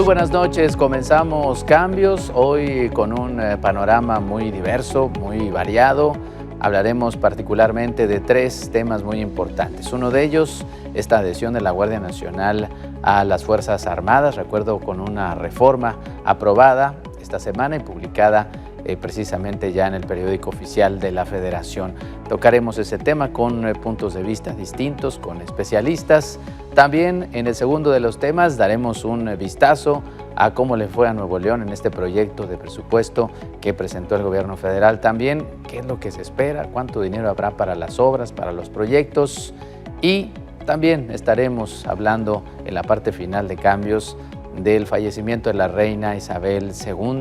Muy buenas noches, comenzamos Cambios, hoy con un panorama muy diverso, muy variado. Hablaremos particularmente de tres temas muy importantes. Uno de ellos, esta adhesión de la Guardia Nacional a las Fuerzas Armadas, recuerdo con una reforma aprobada esta semana y publicada precisamente ya en el periódico oficial de la Federación. Tocaremos ese tema con puntos de vista distintos, con especialistas. También en el segundo de los temas daremos un vistazo a cómo le fue a Nuevo León en este proyecto de presupuesto que presentó el gobierno federal. También qué es lo que se espera, cuánto dinero habrá para las obras, para los proyectos. Y también estaremos hablando en la parte final de Cambios del fallecimiento de la reina Isabel II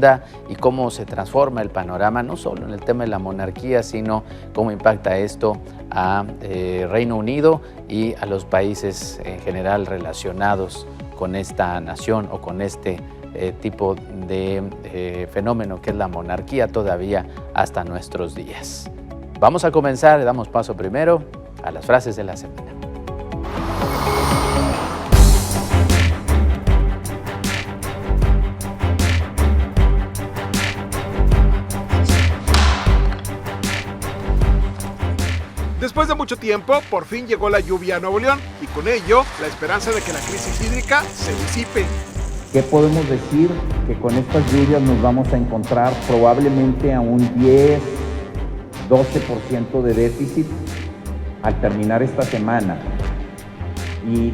y cómo se transforma el panorama, no solo en el tema de la monarquía, sino cómo impacta esto a Reino Unido y a los países en general relacionados con esta nación o con este tipo de fenómeno que es la monarquía todavía hasta nuestros días. Vamos a comenzar, le damos paso primero a las frases de la semana. Después de mucho tiempo, por fin llegó la lluvia a Nuevo León y con ello la esperanza de que la crisis hídrica se disipe. ¿Qué podemos decir? Que con estas lluvias nos vamos a encontrar probablemente a un 10-12% de déficit al terminar esta semana. Y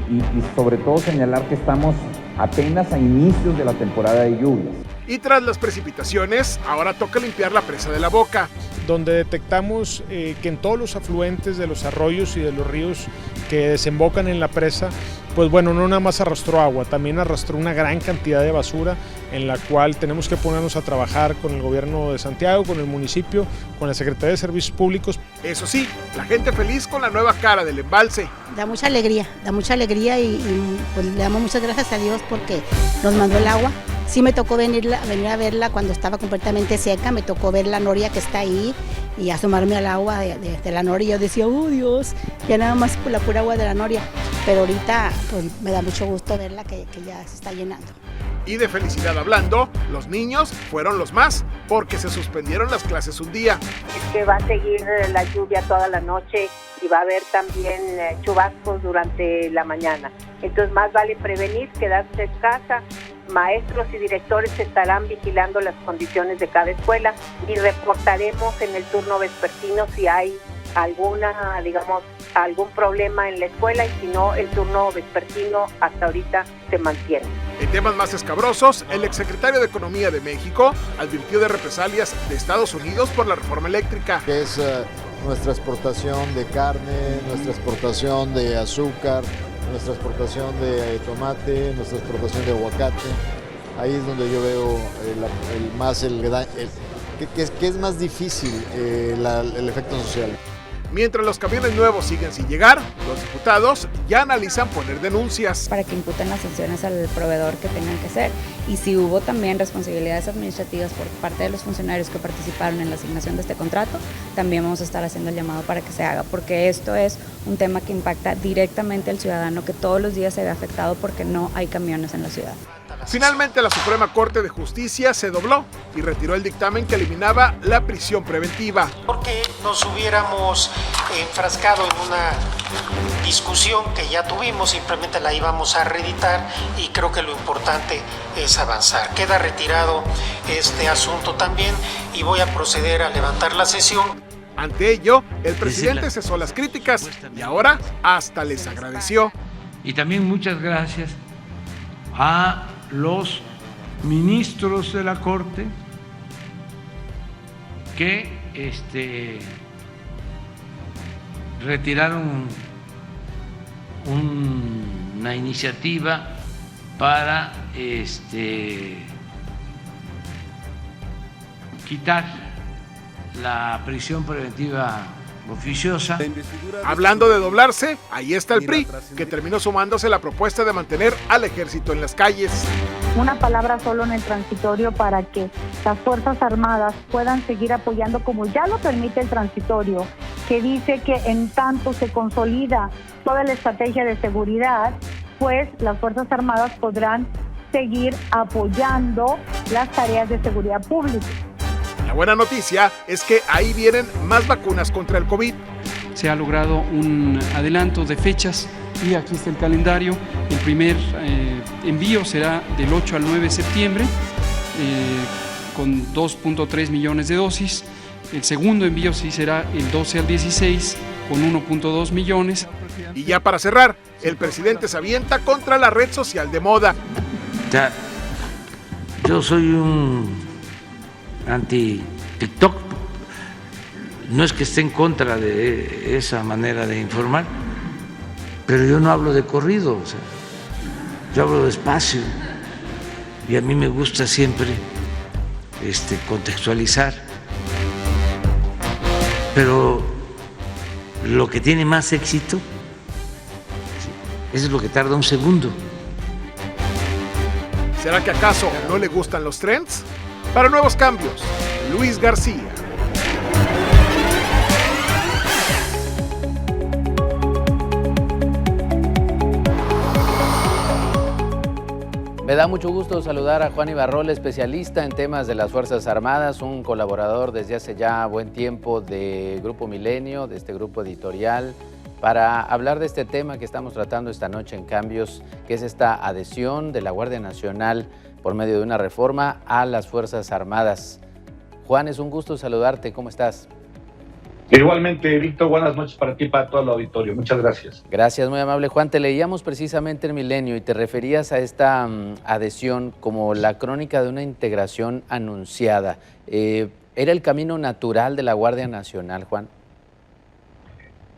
sobre todo señalar que estamos apenas a inicios de la temporada de lluvias. Y tras las precipitaciones, ahora toca limpiar la presa de la Boca, donde detectamos que en todos los afluentes de los arroyos y de los ríos que desembocan en la presa, pues bueno, no nada más arrastró agua, también arrastró una gran cantidad de basura en la cual tenemos que ponernos a trabajar con el gobierno de Santiago, con el municipio, con la Secretaría de Servicios Públicos. Eso sí, la gente feliz con la nueva cara del embalse. Da mucha alegría y pues le damos muchas gracias a Dios porque nos mandó el agua. Sí me tocó venir a verla cuando estaba completamente seca, me tocó ver la noria que está ahí y asomarme al agua de la noria. Yo decía, oh Dios, ya nada más por la pura agua de la noria. Pero ahorita pues, me da mucho gusto verla que ya se está llenando. Y de felicidad hablando, los niños fueron los más porque se suspendieron las clases un día. Es que va a seguir la lluvia toda la noche y va a haber también chubascos durante la mañana. Entonces más vale prevenir, quedarse en casa. Maestros y directores estarán vigilando las condiciones de cada escuela y reportaremos en el turno vespertino si hay algún problema en la escuela y si no, el turno vespertino hasta ahorita se mantiene. En temas más escabrosos, el exsecretario de Economía de México advirtió de represalias de Estados Unidos por la reforma eléctrica. Que es nuestra exportación de carne, nuestra exportación de azúcar, nuestra exportación de tomate, nuestra exportación de aguacate. Ahí es donde yo veo que es más difícil el efecto social. Mientras los camiones nuevos siguen sin llegar, los diputados ya analizan poner denuncias. Para que imputen las sanciones al proveedor que tengan que ser. Y si hubo también responsabilidades administrativas por parte de los funcionarios que participaron en la asignación de este contrato, también vamos a estar haciendo el llamado para que se haga, porque esto es un tema que impacta directamente al ciudadano que todos los días se ve afectado porque no hay camiones en la ciudad. Finalmente, la Suprema Corte de Justicia se dobló y retiró el dictamen que eliminaba la prisión preventiva. Porque nos hubiéramos enfrascado en una discusión que ya tuvimos, simplemente la íbamos a reeditar y creo que lo importante es avanzar. Queda retirado este asunto también y voy a proceder a levantar la sesión. Ante ello, el presidente cesó las críticas y ahora hasta les agradeció. Y también muchas gracias a los ministros de la Corte que retiraron una iniciativa para quitar la prisión preventiva oficiosa. Hablando de doblarse, ahí está el PRI, que terminó sumándose a la propuesta de mantener al ejército en las calles. Una palabra solo en el transitorio para que las Fuerzas Armadas puedan seguir apoyando como ya lo permite el transitorio, que dice que en tanto se consolida toda la estrategia de seguridad, pues las Fuerzas Armadas podrán seguir apoyando las tareas de seguridad pública. La buena noticia es que ahí vienen más vacunas contra el COVID. Se ha logrado un adelanto de fechas y aquí está el calendario. El primer envío será del 8 al 9 de septiembre con 2.3 millones de dosis. El segundo envío sí será el 12 al 16 con 1.2 millones. Y ya para cerrar, el presidente se avienta contra la red social de moda. Ya, yo soy un anti-TikTok. No es que esté en contra de esa manera de informar, pero yo no hablo de corrido, o sea, yo hablo despacio y a mí me gusta siempre contextualizar. Pero lo que tiene más éxito es lo que tarda un segundo. ¿Será que acaso no le gustan los trends? Para Nuevos Cambios, Luis García. Me da mucho gusto saludar a Juan Ibarrola, especialista en temas de las Fuerzas Armadas, un colaborador desde hace ya buen tiempo de Grupo Milenio, de este grupo editorial, para hablar de este tema que estamos tratando esta noche en Cambios, que es esta adhesión de la Guardia Nacional por medio de una reforma a las Fuerzas Armadas. Juan, es un gusto saludarte, ¿cómo estás? Igualmente, Víctor, buenas noches para ti y para todo el auditorio. Muchas gracias. Gracias, muy amable. Juan, te leíamos precisamente en Milenio y te referías a esta adhesión como la crónica de una integración anunciada. ¿Era el camino natural de la Guardia Nacional, Juan?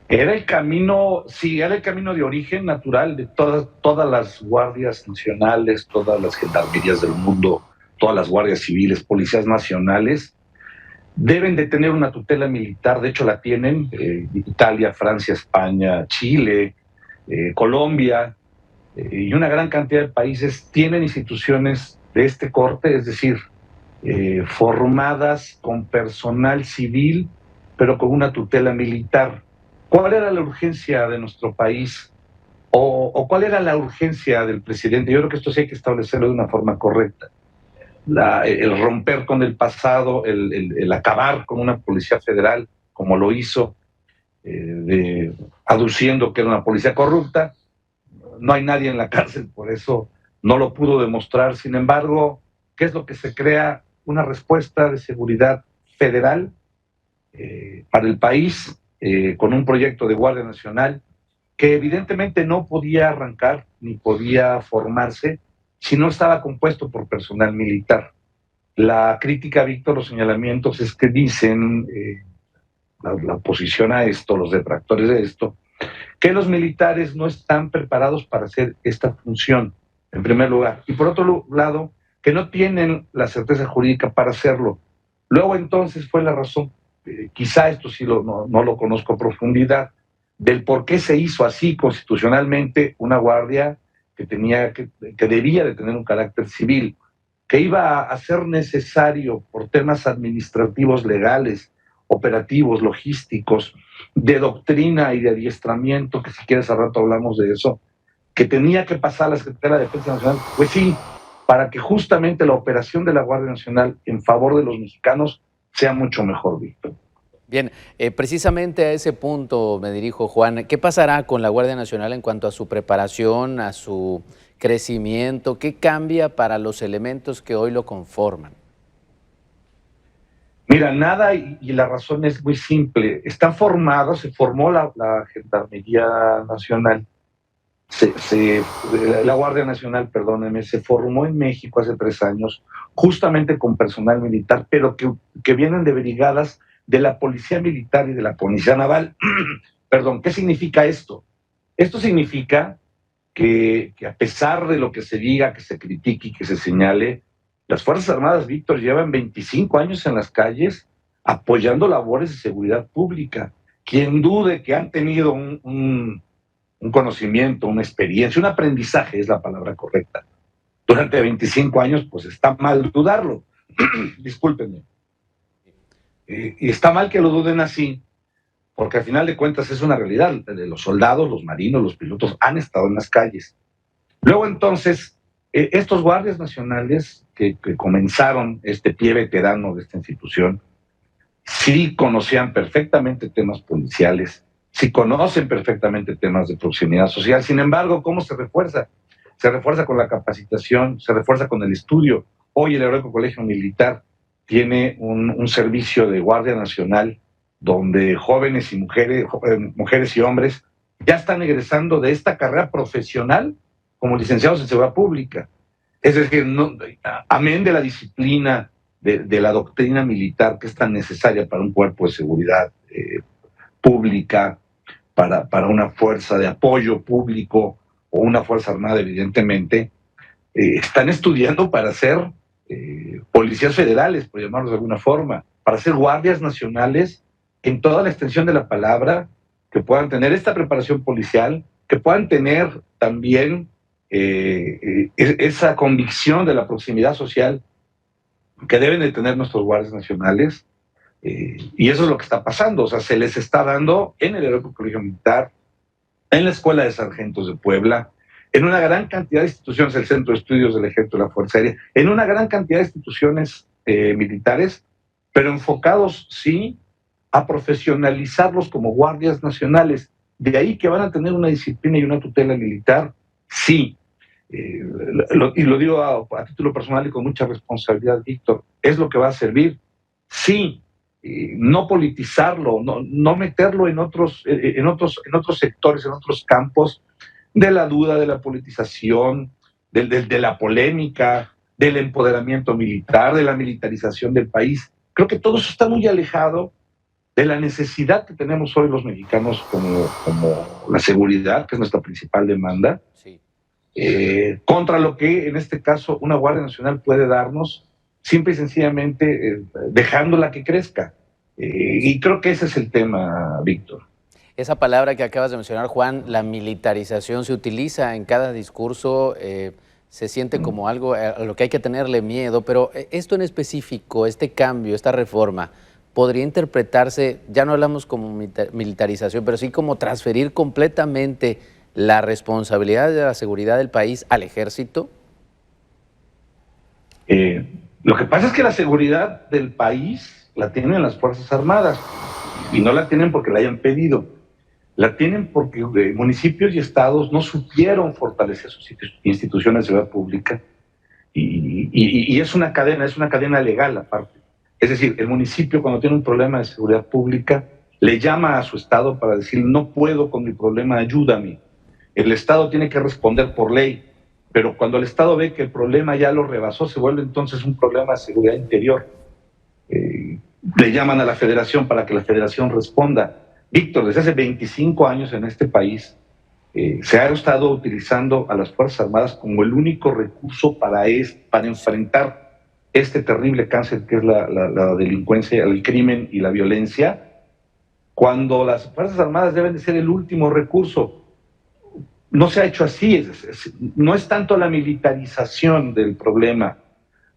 Era el camino, sí, era el camino de origen natural de todas las guardias nacionales, todas las gendarmerías del mundo, todas las guardias civiles, policías nacionales. Deben de tener una tutela militar, de hecho la tienen, Italia, Francia, España, Chile, Colombia y una gran cantidad de países tienen instituciones de este corte, es decir, formadas con personal civil, pero con una tutela militar. ¿Cuál era la urgencia de nuestro país? ¿O cuál era la urgencia del presidente? Yo creo que esto sí hay que establecerlo de una forma correcta. El romper con el pasado, el acabar con una policía federal, como lo hizo, aduciendo que era una policía corrupta. No hay nadie en la cárcel, por eso no lo pudo demostrar. Sin embargo, ¿qué es lo que se crea? Una respuesta de seguridad federal para el país, con un proyecto de Guardia Nacional que evidentemente no podía arrancar ni podía formarse si no estaba compuesto por personal militar. La crítica, Víctor, los señalamientos es que dicen, la oposición a esto, los detractores de esto, que los militares no están preparados para hacer esta función, en primer lugar, y por otro lado, que no tienen la certeza jurídica para hacerlo. Luego entonces fue la razón, quizá esto sí no lo conozco a profundidad, del por qué se hizo así constitucionalmente una guardia que debía de tener un carácter civil, que iba a ser necesario por temas administrativos, legales, operativos, logísticos, de doctrina y de adiestramiento, que si quieres al rato hablamos de eso, que tenía que pasar a la Secretaría de Defensa Nacional, pues sí, para que justamente la operación de la Guardia Nacional en favor de los mexicanos sea mucho mejor, Víctor. Bien, precisamente a ese punto me dirijo, Juan. ¿Qué pasará con la Guardia Nacional en cuanto a su preparación, a su crecimiento? ¿Qué cambia para los elementos que hoy lo conforman? Mira, nada, y la razón es muy simple. Están formados, se formó la Gendarmería Nacional, la Guardia Nacional, perdónenme, se formó en México hace 3 años, justamente con personal militar, pero que vienen de brigadas de la Policía Militar y de la Policía Naval. Perdón, ¿qué significa esto? Esto significa que a pesar de lo que se diga, que se critique y que se señale, las Fuerzas Armadas, Víctor, llevan 25 años en las calles apoyando labores de seguridad pública. Quien dude que han tenido un conocimiento, una experiencia, un aprendizaje es la palabra correcta, durante 25 años, pues está mal dudarlo. Discúlpenme. Y está mal que lo duden así, porque al final de cuentas es una realidad. Los soldados, los marinos, los pilotos han estado en las calles. Luego entonces Estos guardias nacionales que comenzaron este pie veterano de esta institución, sí conocían perfectamente temas policiales, sí conocen perfectamente temas de proximidad social. Sin embargo, ¿cómo se refuerza? Se refuerza con la capacitación, se refuerza con el estudio. Hoy el Heroico Colegio Militar tiene un servicio de Guardia Nacional donde jóvenes y mujeres y hombres ya están egresando de esta carrera profesional como licenciados en seguridad pública. Es decir, amén de la disciplina, de la doctrina militar que es tan necesaria para un cuerpo de seguridad pública, para una fuerza de apoyo público o una fuerza armada, evidentemente, están estudiando para ser policías federales, por llamarlos de alguna forma, para ser guardias nacionales en toda la extensión de la palabra, que puedan tener esta preparación policial, que puedan tener también esa convicción de la proximidad social que deben de tener nuestros guardias nacionales, y eso es lo que está pasando. O sea, se les está dando en el Heroico Colegio Militar, en la Escuela de Sargentos de Puebla, en una gran cantidad de instituciones, el Centro de Estudios del Ejército de la Fuerza Aérea, en una gran cantidad de instituciones militares, pero enfocados, sí, a profesionalizarlos como guardias nacionales. De ahí que van a tener una disciplina y una tutela militar, sí. Y lo digo a título personal y con mucha responsabilidad, Víctor, es lo que va a servir, sí. No politizarlo, no meterlo en otros sectores, en otros campos de la duda, de la politización, de la polémica, del empoderamiento militar, de la militarización del país. Creo que todo eso está muy alejado de la necesidad que tenemos hoy los mexicanos como la seguridad, que es nuestra principal demanda, sí. Contra lo que en este caso una Guardia Nacional puede darnos, simple y sencillamente dejándola que crezca. Y creo que ese es el tema, Víctor. Esa palabra que acabas de mencionar, Juan, la militarización, se utiliza en cada discurso, se siente como algo a lo que hay que tenerle miedo, pero esto en específico, este cambio, esta reforma, podría interpretarse, ya no hablamos como militarización, pero sí como transferir completamente la responsabilidad de la seguridad del país al ejército. Lo que pasa es que la seguridad del país la tienen las Fuerzas Armadas, y no la tienen porque la hayan pedido, la tienen porque municipios y estados no supieron fortalecer sus instituciones de seguridad pública, y es una cadena legal aparte. Es decir, el municipio, cuando tiene un problema de seguridad pública, le llama a su estado para decir: no puedo con mi problema, ayúdame. El estado tiene que responder por ley, pero cuando el estado ve que el problema ya lo rebasó, se vuelve entonces un problema de seguridad interior. Le llaman a la federación para que la federación responda. Víctor, desde hace 25 años en este país se ha estado utilizando a las Fuerzas Armadas como el único recurso para enfrentar este terrible cáncer que es la delincuencia, el crimen y la violencia, cuando las Fuerzas Armadas deben de ser el último recurso. No se ha hecho así, no es tanto la militarización del problema,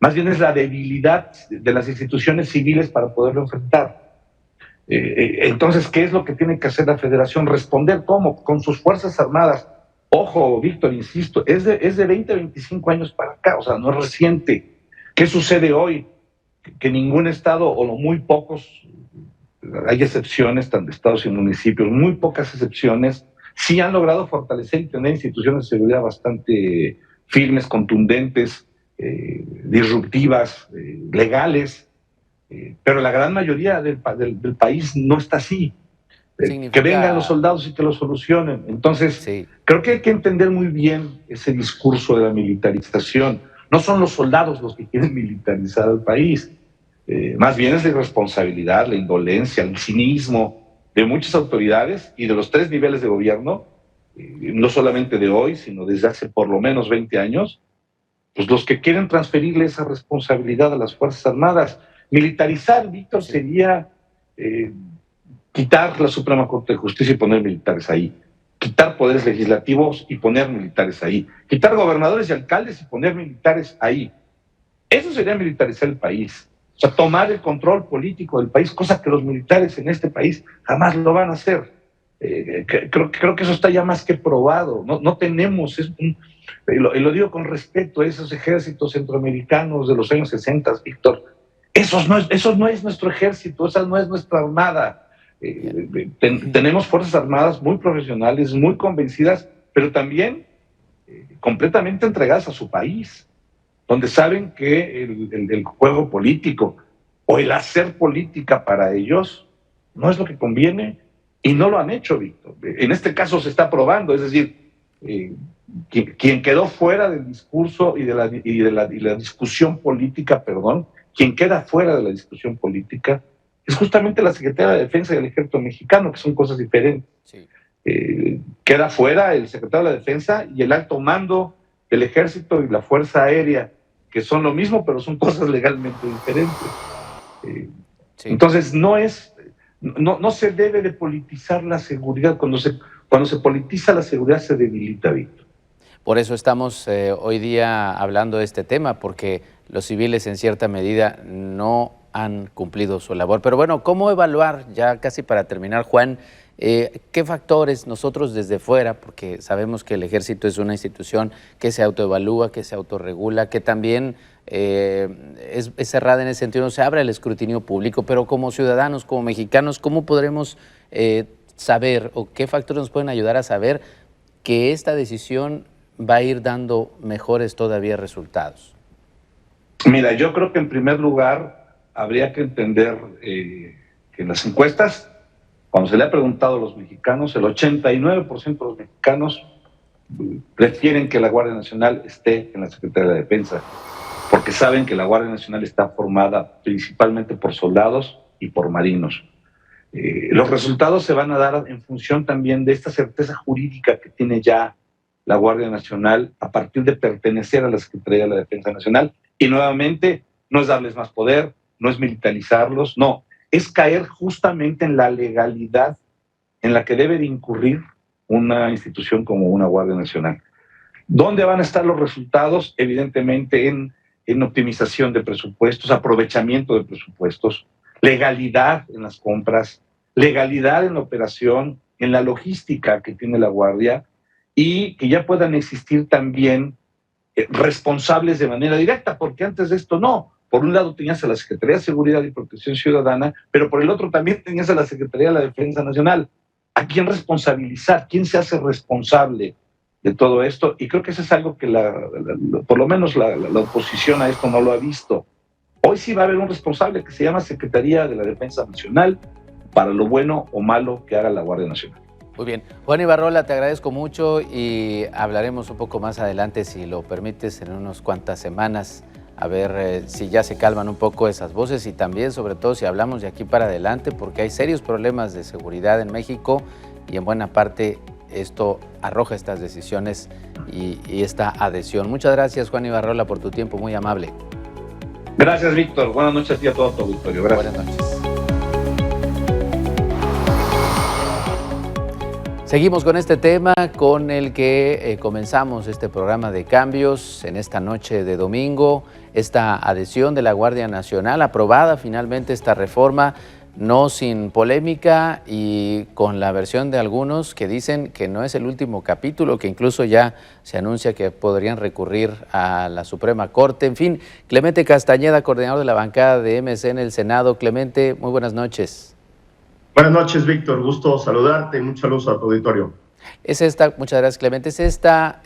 más bien es la debilidad de las instituciones civiles para poderlo enfrentar. Entonces, ¿qué es lo que tiene que hacer la Federación? Responder, ¿cómo? Con sus Fuerzas Armadas. Ojo, Víctor, insisto, es de 20 a 25 años para acá, o sea, no es reciente. ¿Qué sucede hoy? Que ningún estado, o muy pocos, hay excepciones, tanto estados y municipios, muy pocas excepciones, sí han logrado fortalecer y tener instituciones de seguridad bastante firmes, contundentes, disruptivas, legales, pero la gran mayoría del país no está así. Que vengan los soldados y que lo solucionen. Entonces, sí, creo que hay que entender muy bien ese discurso de la militarización. No son los soldados los que quieren militarizar al país, más bien es la irresponsabilidad, la indolencia, el cinismo de muchas autoridades y de los 3 niveles de gobierno, no solamente de hoy, sino desde hace por lo menos 20 años, pues los que quieren transferirle esa responsabilidad a las Fuerzas Armadas. Militarizar, Víctor, sería quitar la Suprema Corte de Justicia y poner militares ahí, quitar poderes legislativos y poner militares ahí, quitar gobernadores y alcaldes y poner militares ahí. Eso sería militarizar el país. O sea, tomar el control político del país, cosa que los militares en este país jamás lo van a hacer. Creo que eso está ya más que probado. No tenemos y lo digo con respeto a esos ejércitos centroamericanos de los años 60, Víctor. Eso no es nuestro ejército, esa no es nuestra armada. Tenemos fuerzas armadas muy profesionales, muy convencidas, pero también completamente entregadas a su país, donde saben que el juego político o el hacer política para ellos no es lo que conviene, y no lo han hecho, Víctor. En este caso se está probando, es decir, quien quedó fuera del discurso y de la discusión política, quien queda fuera de la discusión política es justamente la Secretaría de Defensa y el Ejército Mexicano, que son cosas diferentes. Sí. Queda fuera el Secretario de la Defensa y el alto mando del Ejército y la Fuerza Aérea, que son lo mismo, pero son cosas legalmente diferentes. Sí. Entonces, no se debe de politizar la seguridad. Cuando se politiza la seguridad se debilita, Víctor. Por eso estamos hoy día hablando de este tema, porque los civiles en cierta medida no han cumplido su labor. Pero bueno, ¿cómo evaluar, ya casi para terminar, Juan, qué factores nosotros desde fuera, porque sabemos que el Ejército es una institución que se autoevalúa, que se autorregula, que también es cerrada en ese sentido, no se abre el escrutinio público, pero como ciudadanos, como mexicanos, ¿cómo podremos saber o qué factores nos pueden ayudar a saber que esta decisión va a ir dando mejores todavía resultados? Mira, yo creo que en primer lugar habría que entender que en las encuestas, cuando se le ha preguntado a los mexicanos, el 89% de los mexicanos prefieren que la Guardia Nacional esté en la Secretaría de Defensa, porque saben que la Guardia Nacional está formada principalmente por soldados y por marinos. Los resultados se van a dar en función también de esta certeza jurídica que tiene ya la Guardia Nacional a partir de pertenecer a la Secretaría de la Defensa Nacional. Y nuevamente, no es darles más poder, no es militarizarlos, no, es caer justamente en la legalidad en la que debe de incurrir una institución como una Guardia Nacional. ¿Dónde van a estar los resultados? Evidentemente en optimización de presupuestos, aprovechamiento de presupuestos, legalidad en las compras, legalidad en la operación, en la logística que tiene la Guardia, y que ya puedan existir también responsables de manera directa, porque antes de esto no. Por un lado tenías a la Secretaría de Seguridad y Protección Ciudadana, pero por el otro también tenías a la Secretaría de la Defensa Nacional. ¿A quién responsabilizar? ¿Quién se hace responsable de todo esto? Y creo que eso es algo que por lo menos la oposición a esto no lo ha visto. Hoy sí va a haber un responsable que se llama Secretaría de la Defensa Nacional para lo bueno o malo que haga la Guardia Nacional. Muy bien. Juan Ibarrola, te agradezco mucho y hablaremos un poco más adelante, si lo permites, en unas cuantas semanas, a ver si ya se calman un poco esas voces y también, sobre todo, si hablamos de aquí para adelante, porque hay serios problemas de seguridad en México y en buena parte esto arroja estas decisiones y esta adhesión. Muchas gracias, Juan Ibarrola, por tu tiempo, muy amable. Gracias, Víctor. Buenas noches a ti y a todo tu auditorio. Gracias. Buenas noches. Seguimos con este tema con el que comenzamos este programa de cambios en esta noche de domingo. Esta adhesión de la Guardia Nacional, aprobada finalmente esta reforma, no sin polémica y con la versión de algunos que dicen que no es el último capítulo, que incluso ya se anuncia que podrían recurrir a la Suprema Corte. En fin, Clemente Castañeda, coordinador de la bancada de MC en el Senado. Clemente, muy buenas noches. Buenas noches, Víctor. Gusto saludarte y muchos saludos a tu auditorio. Muchas gracias, Clemente. ¿Es esta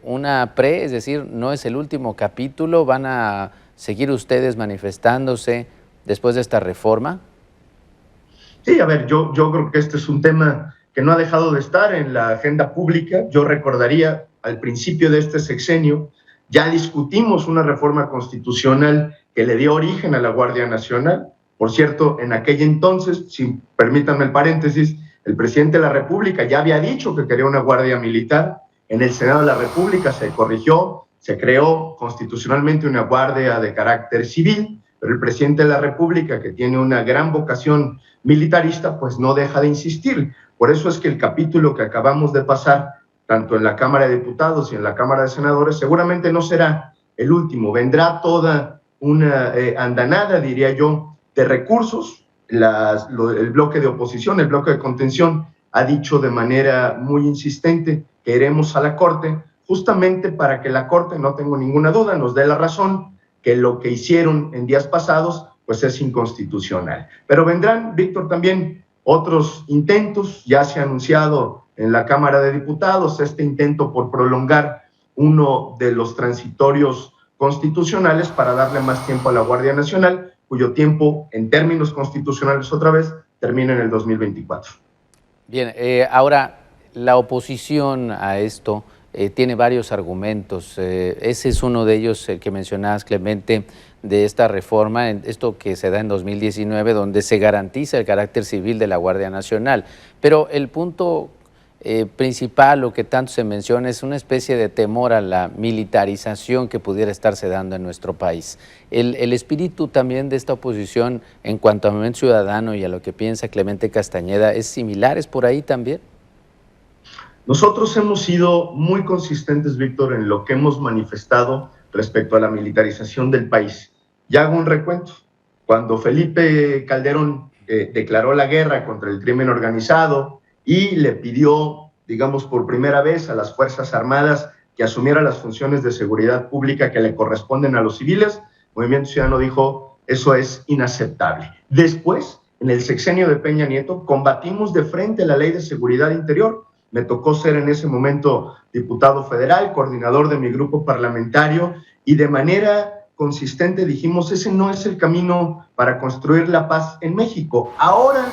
una es decir, no es el último capítulo? ¿Van a seguir ustedes manifestándose después de esta reforma? Sí, a ver, yo creo que este es un tema que no ha dejado de estar en la agenda pública. Yo recordaría, al principio de este sexenio, ya discutimos una reforma constitucional que le dio origen a la Guardia Nacional. Por cierto, en aquel entonces, si permítanme el paréntesis, el presidente de la República ya había dicho que quería una guardia militar. En el Senado de la República se corrigió, se creó constitucionalmente una guardia de carácter civil, pero el presidente de la República, que tiene una gran vocación militarista, pues no deja de insistir. Por eso es que el capítulo que acabamos de pasar, tanto en la Cámara de Diputados y en la Cámara de Senadores, seguramente no será el último. Vendrá toda una andanada, diría yo, de recursos. El bloque de oposición, el bloque de contención, ha dicho de manera muy insistente que iremos a la Corte justamente para que la Corte, no tengo ninguna duda, nos dé la razón que lo que hicieron en días pasados pues es inconstitucional. Pero vendrán, Víctor, también otros intentos. Ya se ha anunciado en la Cámara de Diputados este intento por prolongar uno de los transitorios constitucionales para darle más tiempo a la Guardia Nacional, cuyo tiempo, en términos constitucionales otra vez, termina en el 2024. Bien, ahora, la oposición a esto tiene varios argumentos. Ese es uno de ellos, el que mencionabas, Clemente, de esta reforma, esto que se da en 2019, donde se garantiza el carácter civil de la Guardia Nacional. Pero el punto principal, lo que tanto se menciona, es una especie de temor a la militarización que pudiera estarse dando en nuestro país. El espíritu también de esta oposición en cuanto a movimiento ciudadano y a lo que piensa Clemente Castañeda, ¿es similar? ¿Es por ahí también? Nosotros hemos sido muy consistentes, Víctor, en lo que hemos manifestado respecto a la militarización del país. Ya hago un recuento. Cuando Felipe Calderón declaró la guerra contra el crimen organizado y le pidió, digamos, por primera vez a las Fuerzas Armadas que asumieran las funciones de seguridad pública que le corresponden a los civiles, Movimiento Ciudadano dijo, eso es inaceptable. Después, en el sexenio de Peña Nieto, combatimos de frente la Ley de Seguridad Interior. Me tocó ser en ese momento diputado federal, coordinador de mi grupo parlamentario, y de manera consistente dijimos, ese no es el camino para construir la paz en México. Ahora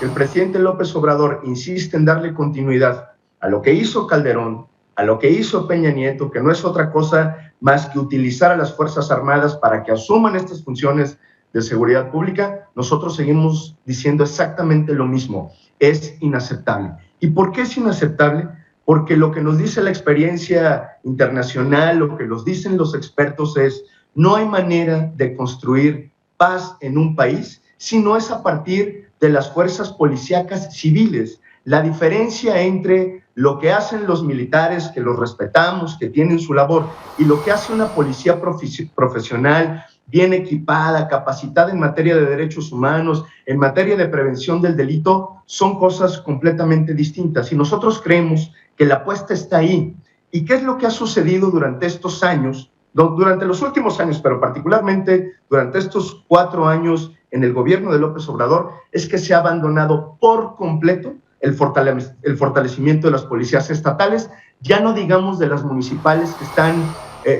el presidente López Obrador insiste en darle continuidad a lo que hizo Calderón, a lo que hizo Peña Nieto, que no es otra cosa más que utilizar a las Fuerzas Armadas para que asuman estas funciones de seguridad pública. Nosotros seguimos diciendo exactamente lo mismo, es inaceptable. ¿Y por qué es inaceptable? Porque lo que nos dice la experiencia internacional, lo que nos dicen los expertos es, no hay manera de construir paz en un país si no es a partir de las fuerzas policíacas civiles. La diferencia entre lo que hacen los militares, que los respetamos, que tienen su labor, y lo que hace una policía profesional, bien equipada, capacitada en materia de derechos humanos, en materia de prevención del delito, son cosas completamente distintas. Y nosotros creemos que la apuesta está ahí. ¿Y qué es lo que ha sucedido durante estos años? Durante los últimos años, pero particularmente durante estos 4 años en el gobierno de López Obrador, es que se ha abandonado por completo el fortalecimiento de las policías estatales, ya no digamos de las municipales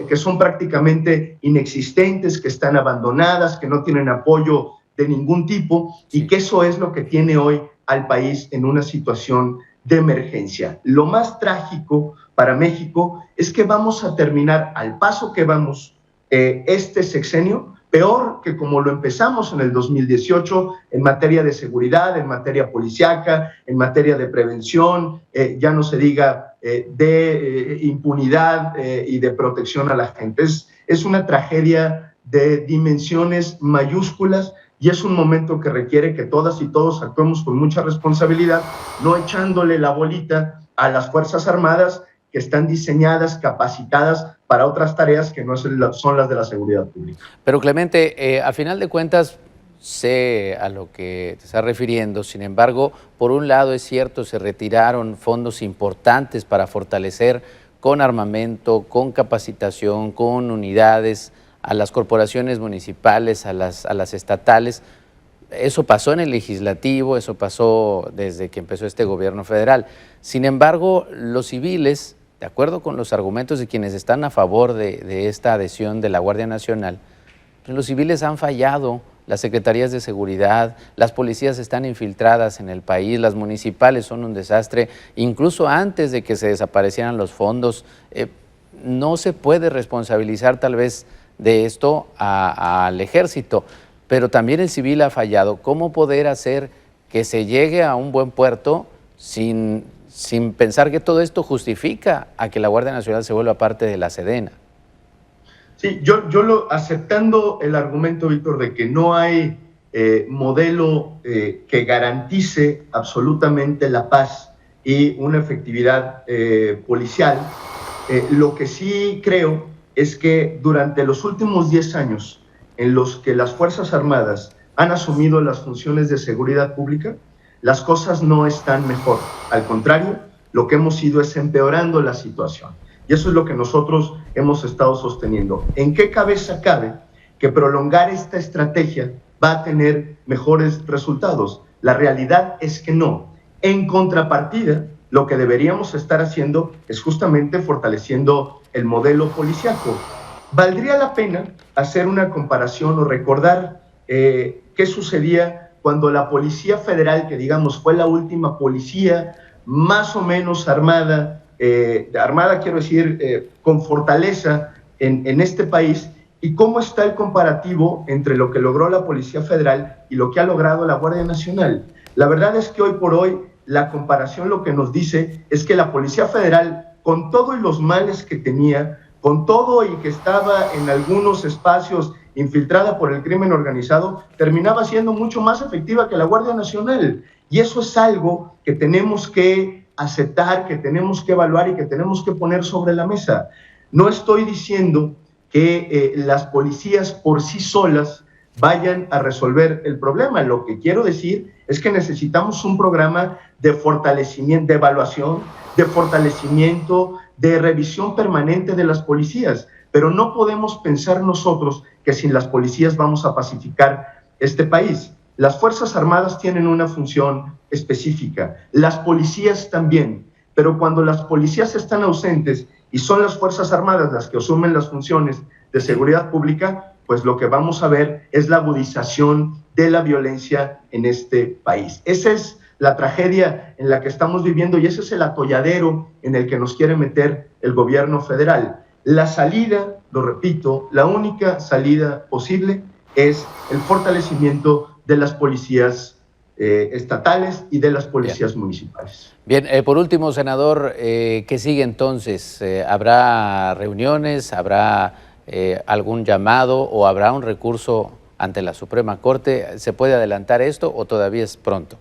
que son prácticamente inexistentes, que están abandonadas, que no tienen apoyo de ningún tipo, y que eso es lo que tiene hoy al país en una situación de emergencia. Lo más trágico para México es que vamos a terminar al paso que vamos este sexenio, peor que como lo empezamos en el 2018 en materia de seguridad, en materia policíaca, en materia de prevención, ya no se diga de impunidad y de protección a la gente. Es una tragedia de dimensiones mayúsculas y es un momento que requiere que todas y todos actuemos con mucha responsabilidad, no echándole la bolita a las Fuerzas Armadas que están diseñadas, capacitadas para otras tareas que no son las de la seguridad pública. Pero Clemente, a final de cuentas, sé a lo que te estás refiriendo, sin embargo, por un lado es cierto, se retiraron fondos importantes para fortalecer con armamento, con capacitación, con unidades a las corporaciones municipales, a las estatales. Eso pasó en el legislativo, eso pasó desde que empezó este gobierno federal. Sin embargo, los civiles, de acuerdo con los argumentos de quienes están a favor de esta adhesión de la Guardia Nacional, pues los civiles han fallado, las secretarías de seguridad, las policías están infiltradas en el país, las municipales son un desastre, incluso antes de que se desaparecieran los fondos. No se puede responsabilizar tal vez de esto al ejército, pero también el civil ha fallado. ¿Cómo poder hacer que se llegue a un buen puerto sin pensar que todo esto justifica a que la Guardia Nacional se vuelva parte de la Sedena? Sí, aceptando el argumento, Víctor, de que no hay modelo que garantice absolutamente la paz y una efectividad policial, lo que sí creo es que durante los últimos 10 años en los que las Fuerzas Armadas han asumido las funciones de seguridad pública, las cosas no están mejor. Al contrario, lo que hemos ido es empeorando la situación. Y eso es lo que nosotros hemos estado sosteniendo. ¿En qué cabeza cabe que prolongar esta estrategia va a tener mejores resultados? La realidad es que no. En contrapartida, lo que deberíamos estar haciendo es justamente fortaleciendo el modelo policíaco. Valdría la pena hacer una comparación o recordar qué sucedía cuando la Policía Federal, que digamos fue la última policía más o menos armada, quiero decir, con fortaleza en este país, y cómo está el comparativo entre lo que logró la Policía Federal y lo que ha logrado la Guardia Nacional. La verdad es que hoy por hoy la comparación lo que nos dice es que la Policía Federal, con todo y los males que tenía, con todo y que estaba en algunos espacios infiltrada por el crimen organizado, terminaba siendo mucho más efectiva que la Guardia Nacional. Y eso es algo que tenemos que aceptar, que tenemos que evaluar y que tenemos que poner sobre la mesa. No estoy diciendo que las policías por sí solas vayan a resolver el problema. Lo que quiero decir es que necesitamos un programa de fortalecimiento, de evaluación, de fortalecimiento, de revisión permanente de las policías. Pero no podemos pensar nosotros que sin las policías vamos a pacificar este país. Las Fuerzas Armadas tienen una función específica, las policías también, pero cuando las policías están ausentes y son las Fuerzas Armadas las que asumen las funciones de seguridad pública, pues lo que vamos a ver es la agudización de la violencia en este país. Esa es la tragedia en la que estamos viviendo y ese es el atolladero en el que nos quiere meter el gobierno federal. La salida, lo repito, la única salida posible es el fortalecimiento de las policías estatales y de las policías municipales. Bien, por último, senador, ¿qué sigue entonces? ¿Habrá reuniones? ¿Habrá algún llamado o habrá un recurso ante la Suprema Corte? ¿Se puede adelantar esto o todavía es pronto?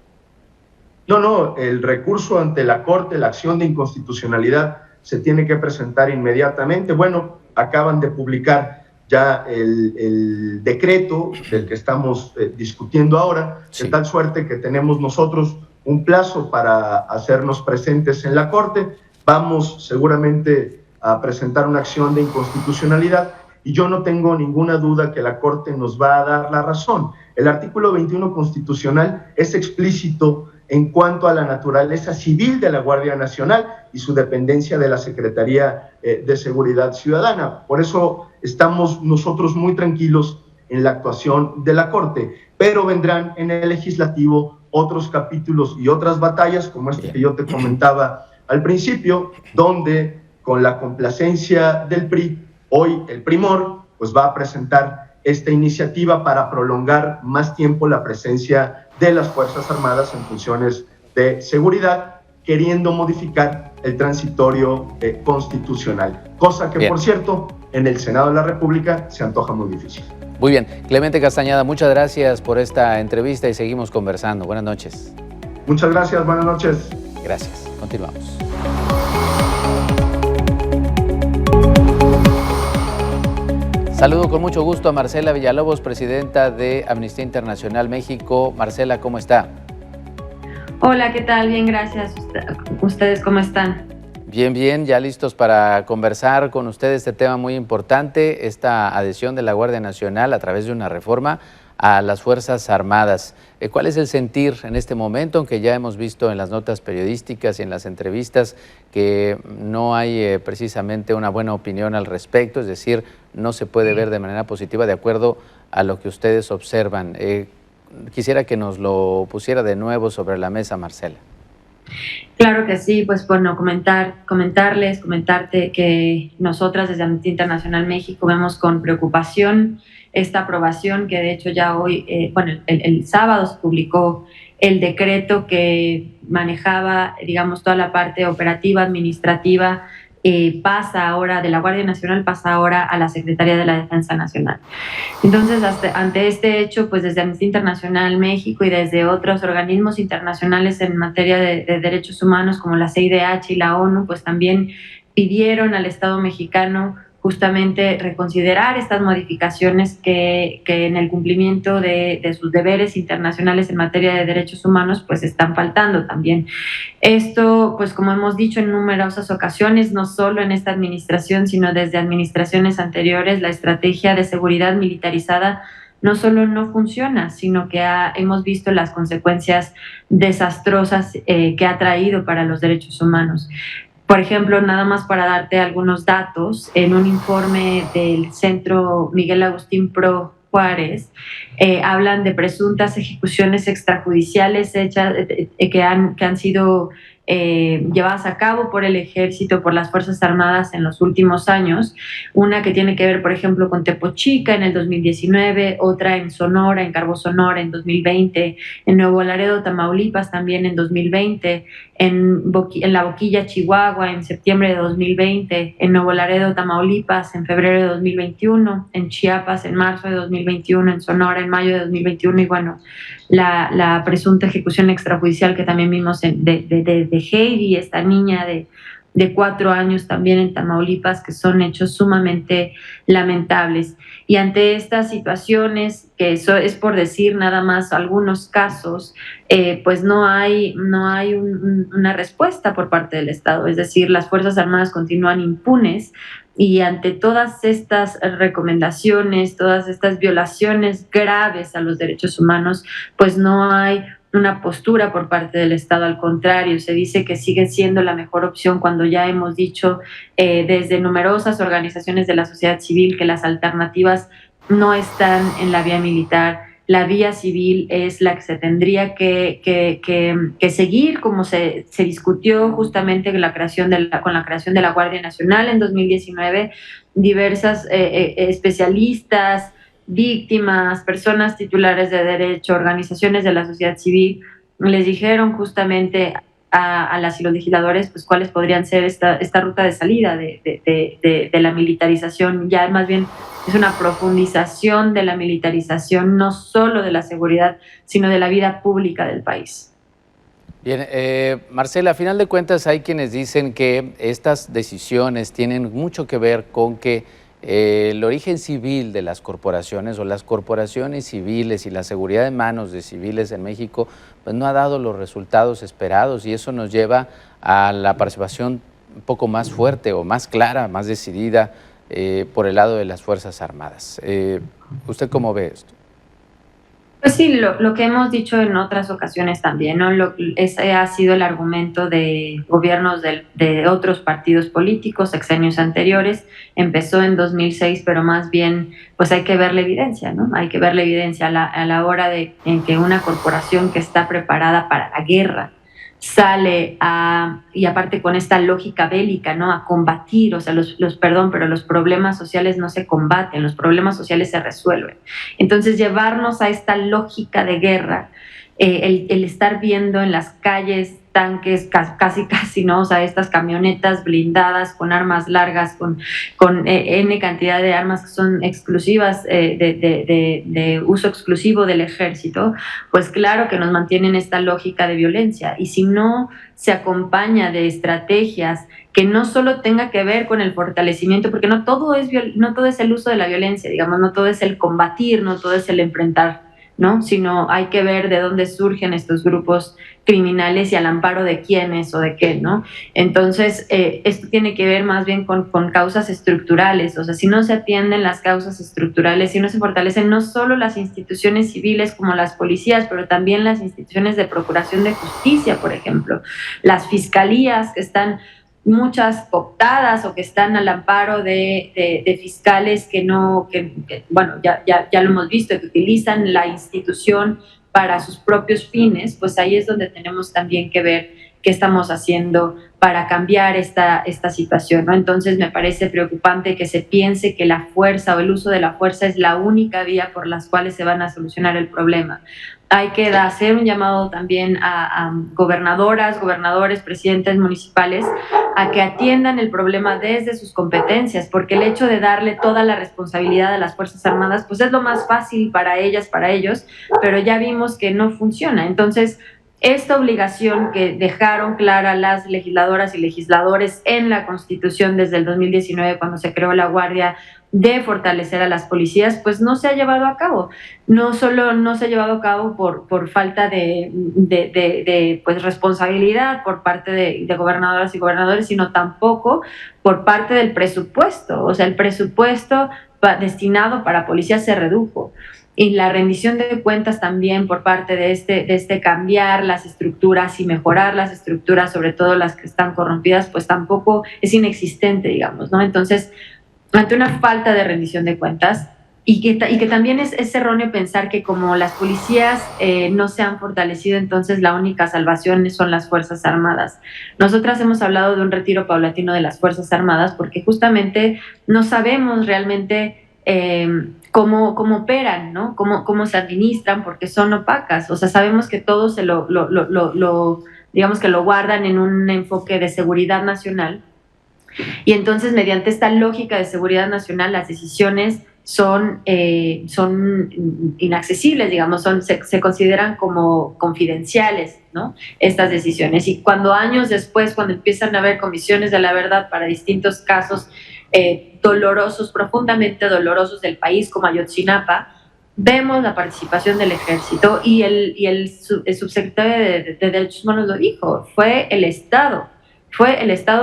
No, el recurso ante la Corte, la acción de inconstitucionalidad, se tiene que presentar inmediatamente. Bueno, acaban de publicar ya el decreto del que estamos discutiendo ahora, sí. De tal suerte que tenemos nosotros un plazo para hacernos presentes en la Corte. Vamos seguramente a presentar una acción de inconstitucionalidad y yo no tengo ninguna duda que la Corte nos va a dar la razón. El artículo 21 constitucional es explícito en cuanto a la naturaleza civil de la Guardia Nacional y su dependencia de la Secretaría de Seguridad Ciudadana. Por eso estamos nosotros muy tranquilos en la actuación de la Corte, pero vendrán en el legislativo otros capítulos y otras batallas, como que yo te comentaba al principio, donde con la complacencia del PRI, hoy el Primor pues va a presentar esta iniciativa para prolongar más tiempo la presencia de las Fuerzas Armadas en funciones de seguridad, queriendo modificar el transitorio constitucional, cosa que, por cierto, en el Senado de la República se antoja muy difícil. Muy bien. Clemente Castañeda, muchas gracias por esta entrevista y seguimos conversando. Buenas noches. Muchas gracias, buenas noches. Gracias. Continuamos. Saludo con mucho gusto a Marcela Villalobos, presidenta de Amnistía Internacional México. Marcela, ¿cómo está? Hola, ¿qué tal? Bien, gracias. ¿Ustedes cómo están? Bien, bien, ya listos para conversar con ustedes este tema muy importante, esta adhesión de la Guardia Nacional a través de una reforma a las Fuerzas Armadas. ¿Cuál es el sentir en este momento? Aunque ya hemos visto en las notas periodísticas y en las entrevistas que no hay precisamente una buena opinión al respecto, es decir, no se puede ver de manera positiva de acuerdo a lo que ustedes observan. Quisiera que nos lo pusiera de nuevo sobre la mesa, Marcela. Claro que sí, pues bueno, comentarte que nosotras desde Amnistía Internacional México vemos con preocupación esta aprobación que de hecho ya hoy, el sábado se publicó el decreto que manejaba, digamos, toda la parte operativa, administrativa, pasa ahora de la Guardia Nacional, pasa ahora a la Secretaría de la Defensa Nacional. Entonces, ante este hecho, pues desde Amnistía Internacional México y desde otros organismos internacionales en materia de derechos humanos como la CIDH y la ONU, pues también pidieron al Estado mexicano justamente reconsiderar estas modificaciones que en el cumplimiento de sus deberes internacionales en materia de derechos humanos pues están faltando también. Esto, pues como hemos dicho en numerosas ocasiones, no solo en esta administración, sino desde administraciones anteriores, la estrategia de seguridad militarizada no solo no funciona, sino que hemos visto las consecuencias desastrosas que ha traído para los derechos humanos. Por ejemplo, nada más para darte algunos datos, en un informe del Centro Miguel Agustín Pro Juárez, hablan de presuntas ejecuciones extrajudiciales hechas, que han sido llevadas a cabo por el Ejército, por las Fuerzas Armadas en los últimos años. Una que tiene que ver, por ejemplo, con Tepochica en el 2019, otra en Sonora, en Carbó Sonora en 2020, en Nuevo Laredo, Tamaulipas también en 2020, en La Boquilla, Chihuahua en septiembre de 2020, en Nuevo Laredo, Tamaulipas en febrero de 2021, en Chiapas en marzo de 2021, en Sonora en mayo de 2021 y bueno, la presunta ejecución extrajudicial que también vimos de Heidi, esta niña de 4 años también en Tamaulipas, que son hechos sumamente lamentables. Y ante estas situaciones, que eso es por decir nada más algunos casos, pues no hay una respuesta por parte del Estado. Es decir, las Fuerzas Armadas continúan impunes y ante todas estas recomendaciones, todas estas violaciones graves a los derechos humanos, pues no hay una postura por parte del Estado. Al contrario, se dice que sigue siendo la mejor opción cuando ya hemos dicho desde numerosas organizaciones de la sociedad civil que las alternativas no están en la vía militar. La vía civil es la que se tendría que seguir, como se discutió justamente con la creación de la Guardia Nacional en 2019. Diversas especialistas, víctimas, personas titulares de derecho, organizaciones de la sociedad civil, les dijeron justamente a las y los legisladores pues cuáles podrían ser esta ruta de salida de la militarización. Ya más bien es una profundización de la militarización, no solo de la seguridad, sino de la vida pública del país. Bien, Marcela, a final de cuentas hay quienes dicen que estas decisiones tienen mucho que ver con que el origen civil de las corporaciones o las corporaciones civiles y la seguridad en manos de civiles en México pues no ha dado los resultados esperados y eso nos lleva a la participación un poco más fuerte o más clara, más decidida por el lado de las Fuerzas Armadas. ¿Usted cómo ve esto? Pues sí, lo que hemos dicho en otras ocasiones también, ¿no? Ese ha sido el argumento de gobiernos de otros partidos políticos, sexenios anteriores. Empezó en 2006, pero más bien pues hay que ver la evidencia, ¿no? Hay que ver la evidencia a la hora en que una corporación que está preparada para la guerra sale y aparte con esta lógica bélica, ¿no? A combatir, o sea, pero los problemas sociales no se combaten, los problemas sociales se resuelven. Entonces, llevarnos a esta lógica de guerra, el estar viendo en las calles tanques casi, ¿no? O sea, estas camionetas blindadas con armas largas, con N cantidad de armas que son exclusivas, de uso exclusivo del ejército, pues claro que nos mantienen esta lógica de violencia. Y si no se acompaña de estrategias que no solo tenga que ver con el fortalecimiento, porque no todo es el uso de la violencia, digamos, no todo es el combatir, no todo es el enfrentar, ¿no? Sino hay que ver de dónde surgen estos grupos criminales y al amparo de quiénes o de qué, ¿no? Entonces, esto tiene que ver más bien con causas estructurales. O sea, si no se atienden las causas estructurales, si no se fortalecen no solo las instituciones civiles como las policías, pero también las instituciones de procuración de justicia, por ejemplo, las fiscalías que están muchas cooptadas o que están al amparo de fiscales que bueno, ya lo hemos visto, que utilizan la institución para sus propios fines, pues ahí es donde tenemos también que ver qué estamos haciendo para cambiar esta situación, ¿no? Entonces me parece preocupante que se piense que la fuerza o el uso de la fuerza es la única vía por las cuales se van a solucionar el problema. Hay que hacer un llamado también a gobernadoras, gobernadores, presidentes municipales a que atiendan el problema desde sus competencias, porque el hecho de darle toda la responsabilidad a las Fuerzas Armadas, pues es lo más fácil para ellas, para ellos, pero ya vimos que no funciona. Entonces, esta obligación que dejaron clara las legisladoras y legisladores en la Constitución desde el 2019, cuando se creó la Guardia, de fortalecer a las policías, pues no se ha llevado a cabo. No solo no se ha llevado a cabo por falta de pues responsabilidad por parte de gobernadoras y gobernadores, sino tampoco por parte del presupuesto. O sea, el presupuesto destinado para policías se redujo. Y la rendición de cuentas también por parte de este cambiar las estructuras y mejorar las estructuras, sobre todo las que están corrompidas, pues tampoco es inexistente, digamos, ¿no? Entonces, ante una falta de rendición de cuentas, y que también es erróneo pensar que como las policías no se han fortalecido, entonces la única salvación son las Fuerzas Armadas. Nosotras hemos hablado de un retiro paulatino de las Fuerzas Armadas porque justamente no sabemos realmente cómo operan, ¿no? Cómo se administran, porque son opacas. O sea, sabemos que todo digamos que lo guardan en un enfoque de seguridad nacional, y entonces mediante esta lógica de seguridad nacional las decisiones son inaccesibles, digamos, se consideran como confidenciales, ¿no? Estas decisiones. Y cuando años después, cuando empiezan a haber comisiones de la verdad para distintos casos dolorosos, profundamente dolorosos del país, como Ayotzinapa, vemos la participación del ejército, y el subsecretario de Derechos Humanos lo dijo, fue el Estado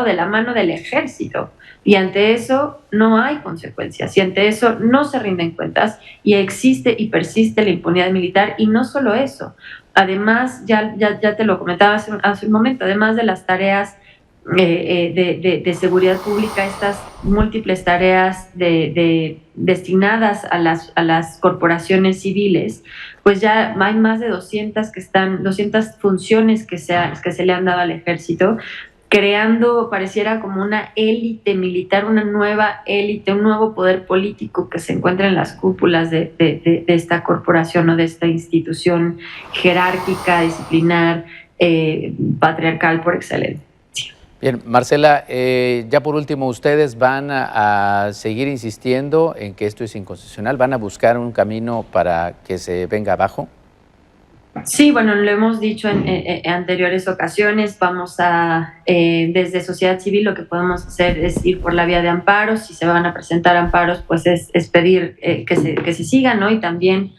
de la mano del ejército, y ante eso no hay consecuencias, y ante eso no se rinden cuentas, y existe y persiste la impunidad militar. Y no solo eso, además, ya te lo comentaba hace un momento, además de las tareas de seguridad pública, estas múltiples tareas destinadas a las corporaciones civiles, pues ya hay más de 200 funciones que se le han dado al ejército, creando, pareciera como una élite militar, una nueva élite, un nuevo poder político que se encuentra en las cúpulas de esta corporación o de esta institución jerárquica, disciplinar, patriarcal por excelencia. Bien, Marcela, ya por último, ¿ustedes van a seguir insistiendo en que esto es inconstitucional? ¿Van a buscar un camino para que se venga abajo? Sí, bueno, lo hemos dicho en anteriores ocasiones. Vamos desde sociedad civil, lo que podemos hacer es ir por la vía de amparos. Si se van a presentar amparos, pues es pedir que se sigan, ¿no? Y también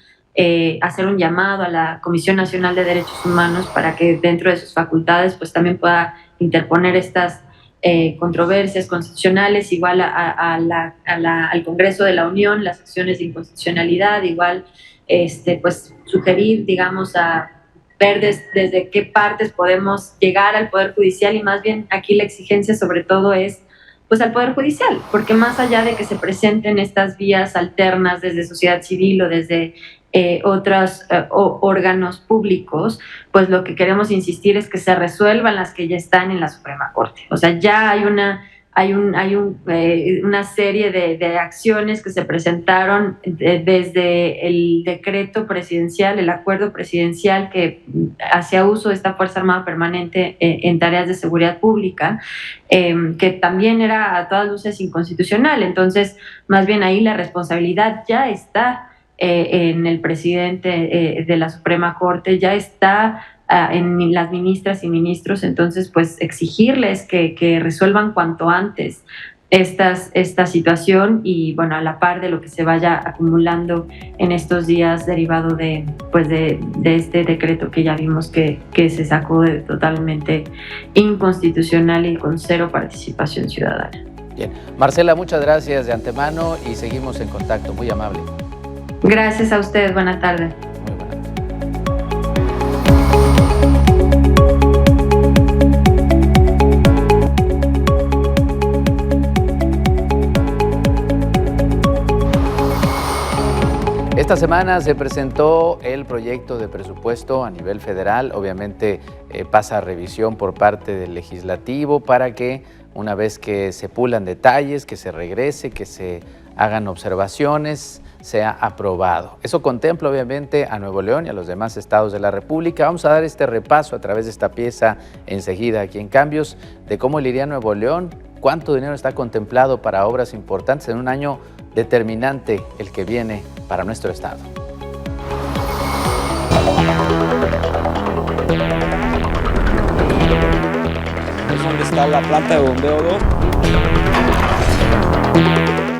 hacer un llamado a la Comisión Nacional de Derechos Humanos para que dentro de sus facultades pues también pueda interponer estas controversias constitucionales, igual al Congreso de la Unión, las acciones de inconstitucionalidad, igual pues sugerir, digamos, a ver desde qué partes podemos llegar al Poder Judicial, y más bien aquí la exigencia sobre todo es pues al Poder Judicial, porque más allá de que se presenten estas vías alternas desde sociedad civil o desde otros órganos públicos, pues lo que queremos insistir es que se resuelvan las que ya están en la Suprema Corte. O sea, ya hay una serie de acciones que se presentaron desde el decreto presidencial, el acuerdo presidencial que hacía uso de esta Fuerza Armada Permanente en tareas de seguridad pública, que también era a todas luces inconstitucional. Entonces, más bien ahí la responsabilidad ya está en el presidente de la Suprema Corte, ya está en las ministras y ministros. Entonces, pues exigirles que resuelvan cuanto antes esta situación, y bueno, a la par de lo que se vaya acumulando en estos días derivado de este decreto que ya vimos que se sacó totalmente inconstitucional y con cero participación ciudadana. Bien, Marcela, muchas gracias de antemano y seguimos en contacto. Muy amable. Gracias a ustedes, buena tarde. Esta semana se presentó el proyecto de presupuesto a nivel federal. Obviamente pasa a revisión por parte del legislativo para que, una vez que se pulan detalles, que se regrese, que se hagan observaciones, sea aprobado. Eso contempla obviamente a Nuevo León y a los demás estados de la República. Vamos a dar este repaso a través de esta pieza enseguida aquí en Cambios de cómo le iría a Nuevo León, cuánto dinero está contemplado para obras importantes en un año determinante el que viene para nuestro estado. está la planta de bombeo 2.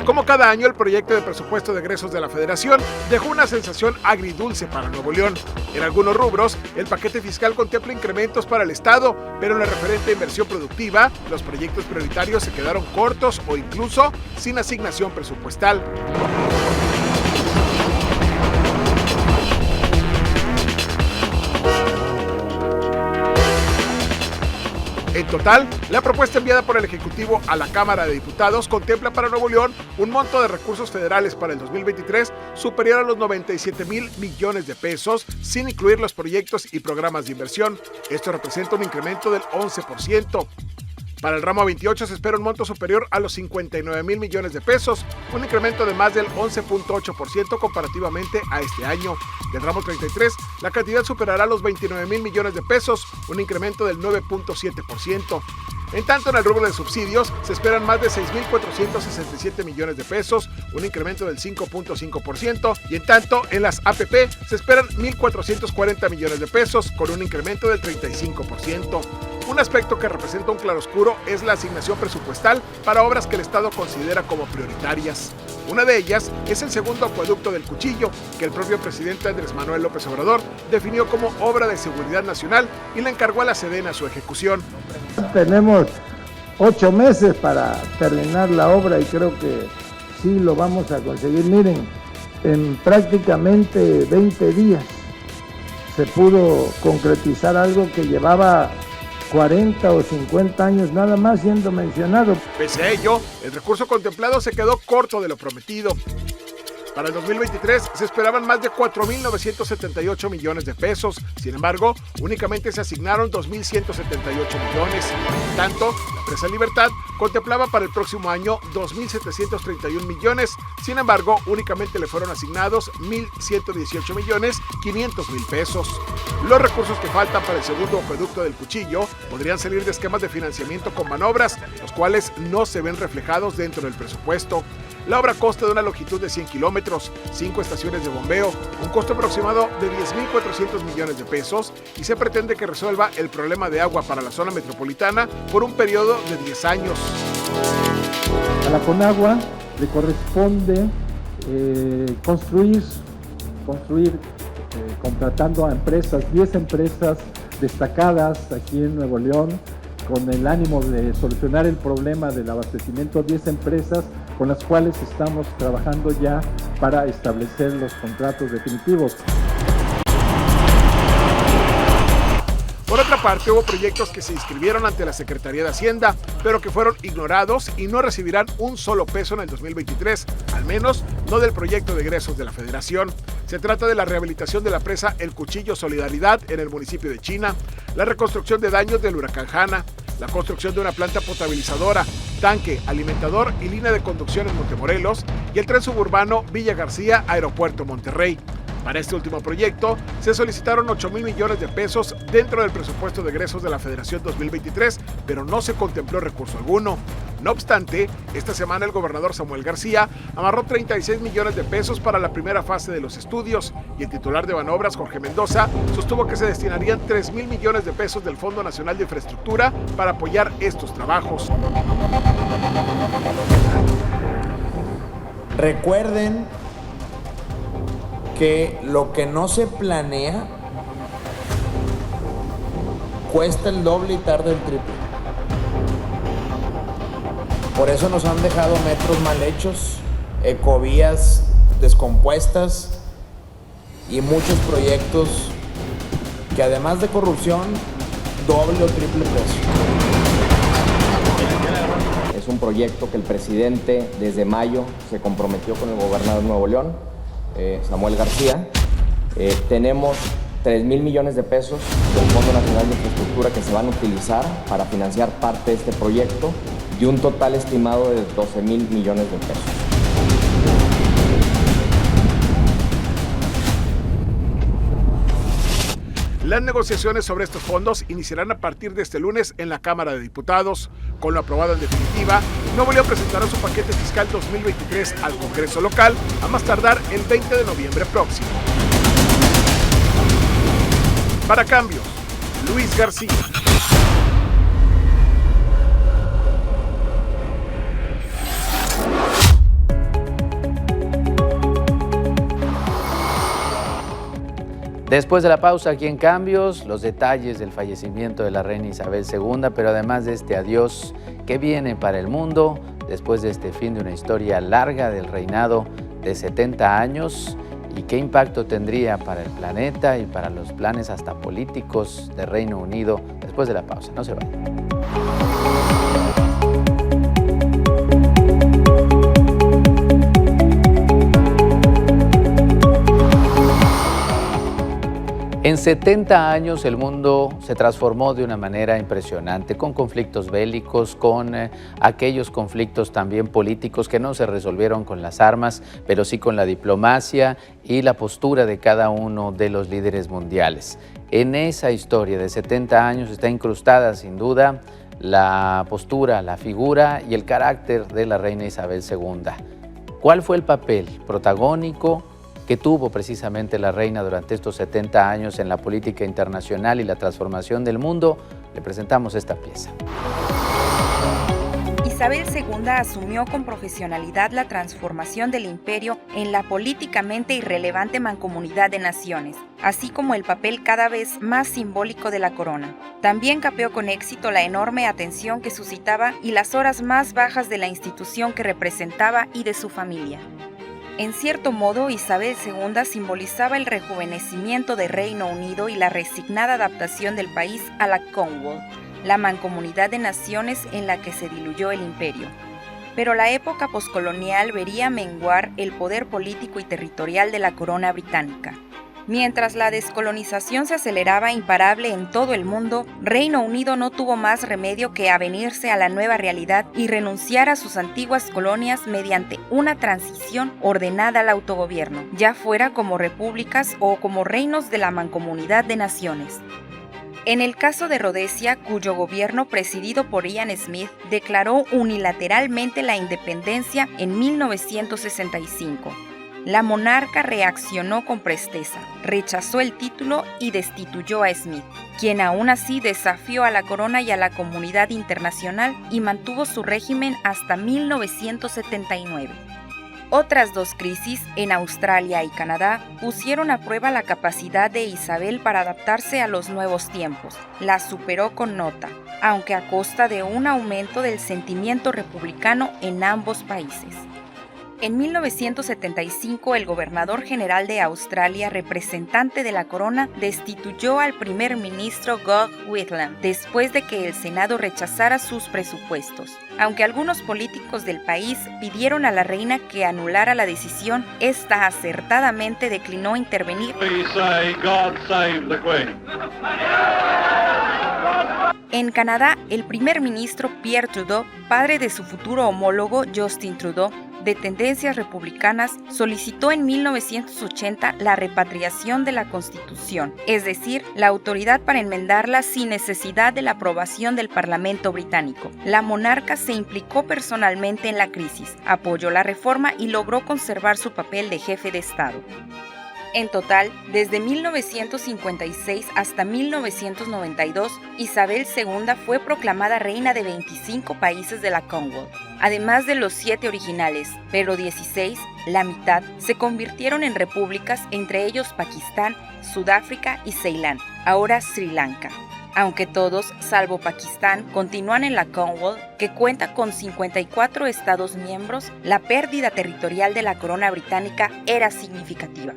Como cada año, el proyecto de presupuesto de egresos de la Federación dejó una sensación agridulce para Nuevo León. En algunos rubros, el paquete fiscal contempla incrementos para el Estado, pero en la referente a inversión productiva, los proyectos prioritarios se quedaron cortos o incluso sin asignación presupuestal. En total, la propuesta enviada por el Ejecutivo a la Cámara de Diputados contempla para Nuevo León un monto de recursos federales para el 2023 superior a los 97,000 millones de pesos, sin incluir los proyectos y programas de inversión. Esto representa un incremento del 11%. Para el ramo 28 se espera un monto superior a los 59,000 millones de pesos, un incremento de más del 11.8% comparativamente a este año. Del ramo 33, la cantidad superará los 29,000 millones de pesos, un incremento del 9.7%. En tanto, en el rubro de subsidios se esperan más de 6,467 millones de pesos, un incremento del 5.5%, y en tanto, en las APP se esperan 1,440 millones de pesos, con un incremento del 35%. Un aspecto que representa un claroscuro es la asignación presupuestal para obras que el Estado considera como prioritarias. Una de ellas es el segundo acueducto del Cuchillo, que el propio presidente Andrés Manuel López Obrador definió como obra de seguridad nacional y le encargó a la Sedena su ejecución. Tenemos 8 meses para terminar la obra y creo que sí lo vamos a conseguir. Miren, en prácticamente 20 días se pudo concretizar algo que llevaba 40 o 50 años nada más siendo mencionado. Pese a ello, el recurso contemplado se quedó corto de lo prometido. Para el 2023 se esperaban más de 4,978 millones de pesos. Sin embargo, únicamente se asignaron 2,178 millones. En tanto, la Presa Libertad contemplaba para el próximo año 2,731 millones. Sin embargo, únicamente le fueron asignados 1,118 millones 500 mil pesos. Los recursos que faltan para el segundo acueducto del Cuchillo podrían salir de esquemas de financiamiento con manobras, los cuales no se ven reflejados dentro del presupuesto. La obra consta de una longitud de 100 kilómetros, 5 estaciones de bombeo, un costo aproximado de 10,400 millones de pesos y se pretende que resuelva el problema de agua para la zona metropolitana por un periodo de 10 años. A la Conagua le corresponde construir contratando a empresas, 10 empresas destacadas aquí en Nuevo León, con el ánimo de solucionar el problema del abastecimiento, 10 empresas con las cuales estamos trabajando ya para establecer los contratos definitivos. Por otra parte, hubo proyectos que se inscribieron ante la Secretaría de Hacienda, pero que fueron ignorados y no recibirán un solo peso en el 2023, al menos no del proyecto de egresos de la Federación. Se trata de la rehabilitación de la presa El Cuchillo Solidaridad en el municipio de China, la reconstrucción de daños del huracán Hanna, la construcción de una planta potabilizadora, tanque, alimentador y línea de conducción en Montemorelos y el tren suburbano Villa García, Aeropuerto Monterrey. Para este último proyecto se solicitaron 8,000 millones de pesos dentro del presupuesto de egresos de la Federación 2023, pero no se contempló recurso alguno. No obstante, esta semana el gobernador Samuel García amarró 36 millones de pesos para la primera fase de los estudios y el titular de Banobras, Jorge Mendoza, sostuvo que se destinarían 3,000 millones de pesos del Fondo Nacional de Infraestructura para apoyar estos trabajos. Recuerden que lo que no se planea cuesta el doble y tarda el triple. Por eso nos han dejado metros mal hechos, ecovías descompuestas y muchos proyectos que además de corrupción, doble o triple precio. Es un proyecto que el presidente desde mayo se comprometió con el gobernador de Nuevo León, Samuel García. Tenemos 3,000 millones de pesos del Fondo Nacional de Infraestructura que se van a utilizar para financiar parte de este proyecto y un total estimado de 12,000 millones de pesos. Las negociaciones sobre estos fondos iniciarán a partir de este lunes en la Cámara de Diputados. Con lo aprobado en definitiva, Nuevo León presentará su paquete fiscal 2023 al Congreso local a más tardar el 20 de noviembre próximo. Para Cambios, Luis García. Después de la pausa, aquí en Cambios, los detalles del fallecimiento de la reina Isabel II, pero además de este adiós, ¿qué viene para el mundo después de este fin de una historia larga del reinado de 70 años? ¿Y qué impacto tendría para el planeta y para los planes hasta políticos de Reino Unido? Después de la pausa, no se vayan. En 70 años el mundo se transformó de una manera impresionante, con conflictos bélicos, con aquellos conflictos también políticos que no se resolvieron con las armas, pero sí con la diplomacia y la postura de cada uno de los líderes mundiales. En esa historia de 70 años está incrustada sin duda la postura, la figura y el carácter de la reina Isabel II. ¿Cuál fue el papel protagónico que tuvo precisamente la reina durante estos 70 años en la política internacional y la transformación del mundo? Le presentamos esta pieza. Isabel II asumió con profesionalidad la transformación del imperio en la políticamente irrelevante Mancomunidad de Naciones, así como el papel cada vez más simbólico de la corona. También capeó con éxito la enorme atención que suscitaba y las horas más bajas de la institución que representaba y de su familia. En cierto modo, Isabel II simbolizaba el rejuvenecimiento de Reino Unido y la resignada adaptación del país a la Commonwealth, la mancomunidad de naciones en la que se diluyó el imperio. Pero la época poscolonial vería menguar el poder político y territorial de la corona británica. Mientras la descolonización se aceleraba imparable en todo el mundo, Reino Unido no tuvo más remedio que avenirse a la nueva realidad y renunciar a sus antiguas colonias mediante una transición ordenada al autogobierno, ya fuera como repúblicas o como reinos de la Mancomunidad de Naciones. En el caso de Rodesia, cuyo gobierno presidido por Ian Smith declaró unilateralmente la independencia en 1965. La monarca reaccionó con presteza, rechazó el título y destituyó a Smith, quien aún así desafió a la corona y a la comunidad internacional y mantuvo su régimen hasta 1979. Otras dos crisis, en Australia y Canadá, pusieron a prueba la capacidad de Isabel para adaptarse a los nuevos tiempos. La superó con nota, aunque a costa de un aumento del sentimiento republicano en ambos países. En 1975, el gobernador general de Australia, representante de la corona, destituyó al primer ministro Gough Whitlam después de que el Senado rechazara sus presupuestos. Aunque algunos políticos del país pidieron a la reina que anulara la decisión, esta acertadamente declinó intervenir. En Canadá, el primer ministro Pierre Trudeau, padre de su futuro homólogo Justin Trudeau, de tendencias republicanas, solicitó en 1980 la repatriación de la Constitución, es decir, la autoridad para enmendarla sin necesidad de la aprobación del Parlamento británico. La monarca se implicó personalmente en la crisis, apoyó la reforma y logró conservar su papel de jefe de Estado. En total, desde 1956 hasta 1992, Isabel II fue proclamada reina de 25 países de la Commonwealth, además de los 7 originales, pero 16, la mitad, se convirtieron en repúblicas, entre ellos Pakistán, Sudáfrica y Ceilán, ahora Sri Lanka. Aunque todos, salvo Pakistán, continúan en la Commonwealth, que cuenta con 54 estados miembros, la pérdida territorial de la corona británica era significativa.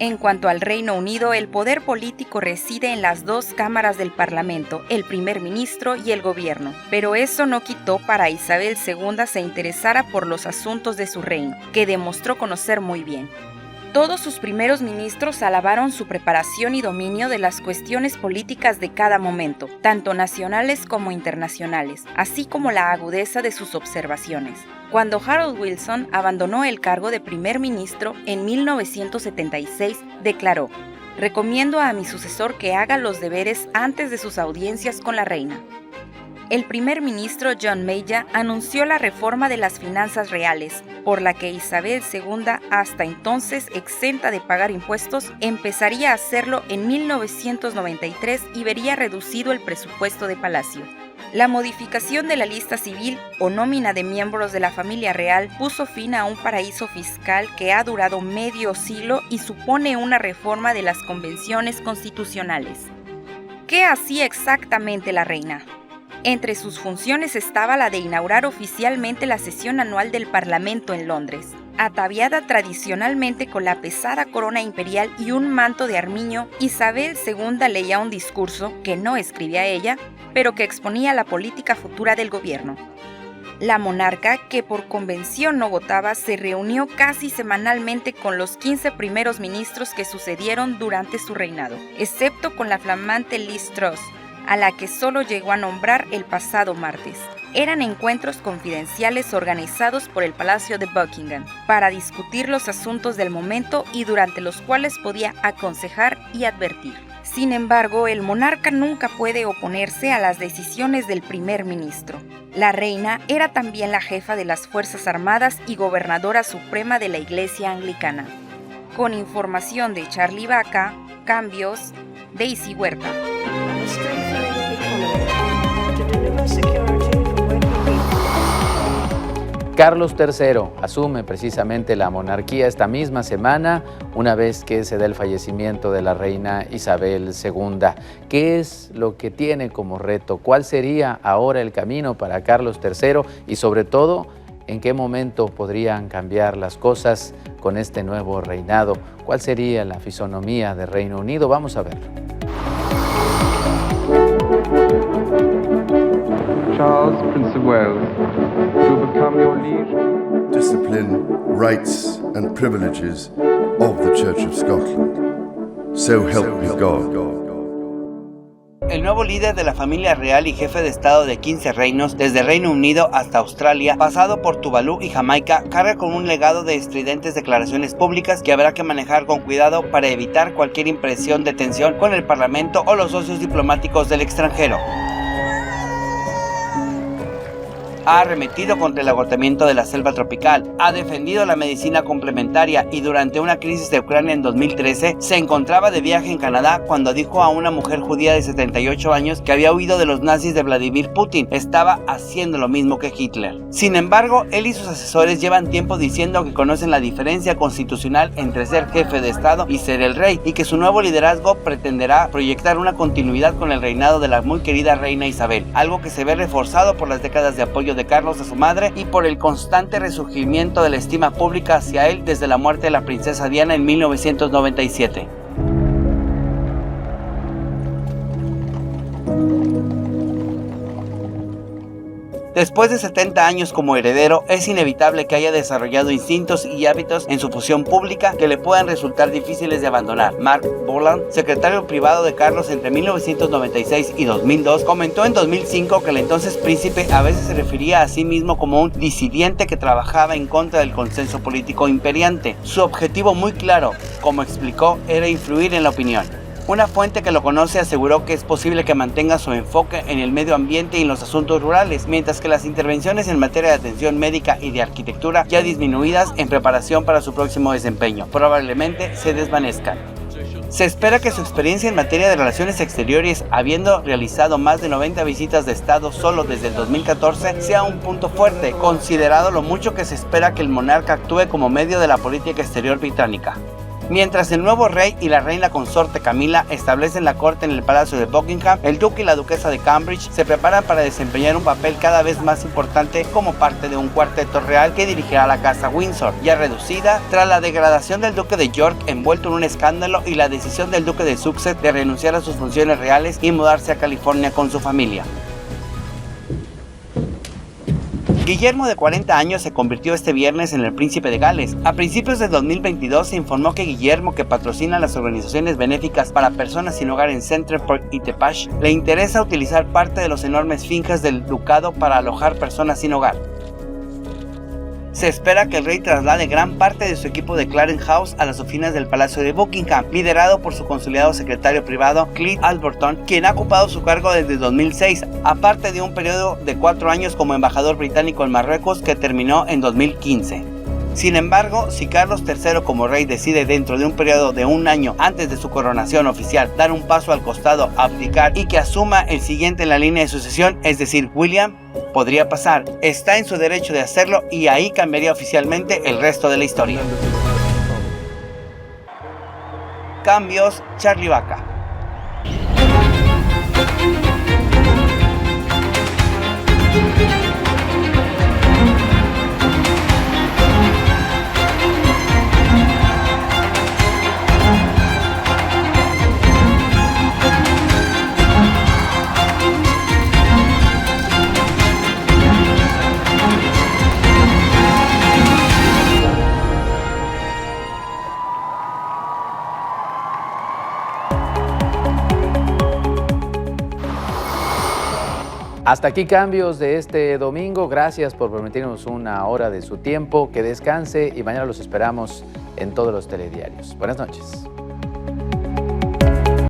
En cuanto al Reino Unido, el poder político reside en las dos cámaras del Parlamento, el primer ministro y el gobierno. Pero eso no quitó para Isabel II se interesara por los asuntos de su reino, que demostró conocer muy bien. Todos sus primeros ministros alabaron su preparación y dominio de las cuestiones políticas de cada momento, tanto nacionales como internacionales, así como la agudeza de sus observaciones. Cuando Harold Wilson abandonó el cargo de primer ministro en 1976, declaró: "Recomiendo a mi sucesor que haga los deberes antes de sus audiencias con la reina". El primer ministro John Major anunció la reforma de las finanzas reales, por la que Isabel II, hasta entonces exenta de pagar impuestos, empezaría a hacerlo en 1993 y vería reducido el presupuesto de palacio. La modificación de la lista civil o nómina de miembros de la familia real puso fin a un paraíso fiscal que ha durado medio siglo y supone una reforma de las convenciones constitucionales. ¿Qué hacía exactamente la reina? Entre sus funciones estaba la de inaugurar oficialmente la sesión anual del Parlamento en Londres. Ataviada tradicionalmente con la pesada corona imperial y un manto de armiño, Isabel II leía un discurso que no escribía ella, pero que exponía la política futura del gobierno. La monarca, que por convención no votaba, se reunió casi semanalmente con los 15 primeros ministros que sucedieron durante su reinado, excepto con la flamante Liz Truss, a la que solo llegó a nombrar el pasado martes. Eran encuentros confidenciales organizados por el Palacio de Buckingham para discutir los asuntos del momento y durante los cuales podía aconsejar y advertir. Sin embargo, el monarca nunca puede oponerse a las decisiones del primer ministro. La reina era también la jefa de las Fuerzas Armadas y gobernadora suprema de la Iglesia Anglicana. Con información de Charlie Baca, Cambios, Daisy Huerta. Carlos III asume precisamente la monarquía esta misma semana, una vez que se da el fallecimiento de la reina Isabel II. ¿Qué es lo que tiene como reto? ¿Cuál sería ahora el camino para Carlos III? Y sobre todo, ¿en qué momento podrían cambiar las cosas con este nuevo reinado? ¿Cuál sería la fisonomía del Reino Unido? Vamos a verlo. Charles, Prince of Wales, will become your liege. Discipline, rights and privileges of the Church of Scotland. So help me God. El nuevo líder de la familia real y jefe de estado de 15 reinos, desde Reino Unido hasta Australia, pasado por Tuvalu y Jamaica, carga con un legado de estridentes declaraciones públicas que habrá que manejar con cuidado para evitar cualquier impresión de tensión con el Parlamento o los socios diplomáticos del extranjero. Ha arremetido contra el agotamiento de la selva tropical, ha defendido la medicina complementaria y durante una crisis de Ucrania en 2013 se encontraba de viaje en Canadá cuando dijo a una mujer judía de 78 años que había huido de los nazis de Vladimir Putin. Estaba haciendo lo mismo que Hitler. Sin embargo, él y sus asesores llevan tiempo diciendo que conocen la diferencia constitucional entre ser jefe de Estado y ser el rey, y que su nuevo liderazgo pretenderá proyectar una continuidad con el reinado de la muy querida reina Isabel, algo que se ve reforzado por las décadas de apoyo de Carlos a su madre y por el constante resurgimiento de la estima pública hacia él desde la muerte de la princesa Diana en 1997. Después de 70 años como heredero, es inevitable que haya desarrollado instintos y hábitos en su función pública que le puedan resultar difíciles de abandonar. Mark Boland, secretario privado de Carlos entre 1996 y 2002, comentó en 2005 que el entonces príncipe a veces se refería a sí mismo como un disidente que trabajaba en contra del consenso político imperiante. Su objetivo muy claro, como explicó, era influir en la opinión. Una fuente que lo conoce aseguró que es posible que mantenga su enfoque en el medio ambiente y en los asuntos rurales, mientras que las intervenciones en materia de atención médica y de arquitectura, ya disminuidas en preparación para su próximo desempeño, probablemente se desvanezcan. Se espera que su experiencia en materia de relaciones exteriores, habiendo realizado más de 90 visitas de Estado solo desde el 2014, sea un punto fuerte, considerado lo mucho que se espera que el monarca actúe como medio de la política exterior británica. Mientras el nuevo rey y la reina consorte Camila establecen la corte en el Palacio de Buckingham, el duque y la duquesa de Cambridge se preparan para desempeñar un papel cada vez más importante como parte de un cuarteto real que dirigirá la casa Windsor, ya reducida tras la degradación del duque de York envuelto en un escándalo y la decisión del duque de Sussex de renunciar a sus funciones reales y mudarse a California con su familia. Guillermo, de 40 años, se convirtió este viernes en el príncipe de Gales. A principios de 2022 se informó que Guillermo, que patrocina las organizaciones benéficas para personas sin hogar en Centerport y Tepash, le interesa utilizar parte de los enormes fincas del ducado para alojar personas sin hogar. Se espera que el rey traslade gran parte de su equipo de Clarence House a las oficinas del Palacio de Buckingham, liderado por su consolidado secretario privado, Clint Alberton, quien ha ocupado su cargo desde 2006, aparte de un periodo de 4 años como embajador británico en Marruecos que terminó en 2015. Sin embargo, si Carlos III como rey decide dentro de un periodo de 1 año antes de su coronación oficial dar un paso al costado, abdicar y que asuma el siguiente en la línea de sucesión, es decir, William, podría pasar. Está en su derecho de hacerlo y ahí cambiaría oficialmente el resto de la historia. Cambios, Charlie Baca. Hasta aquí Cambios de este domingo. Gracias por permitirnos 1 hora de su tiempo. Que descanse y mañana los esperamos en todos los telediarios. Buenas noches.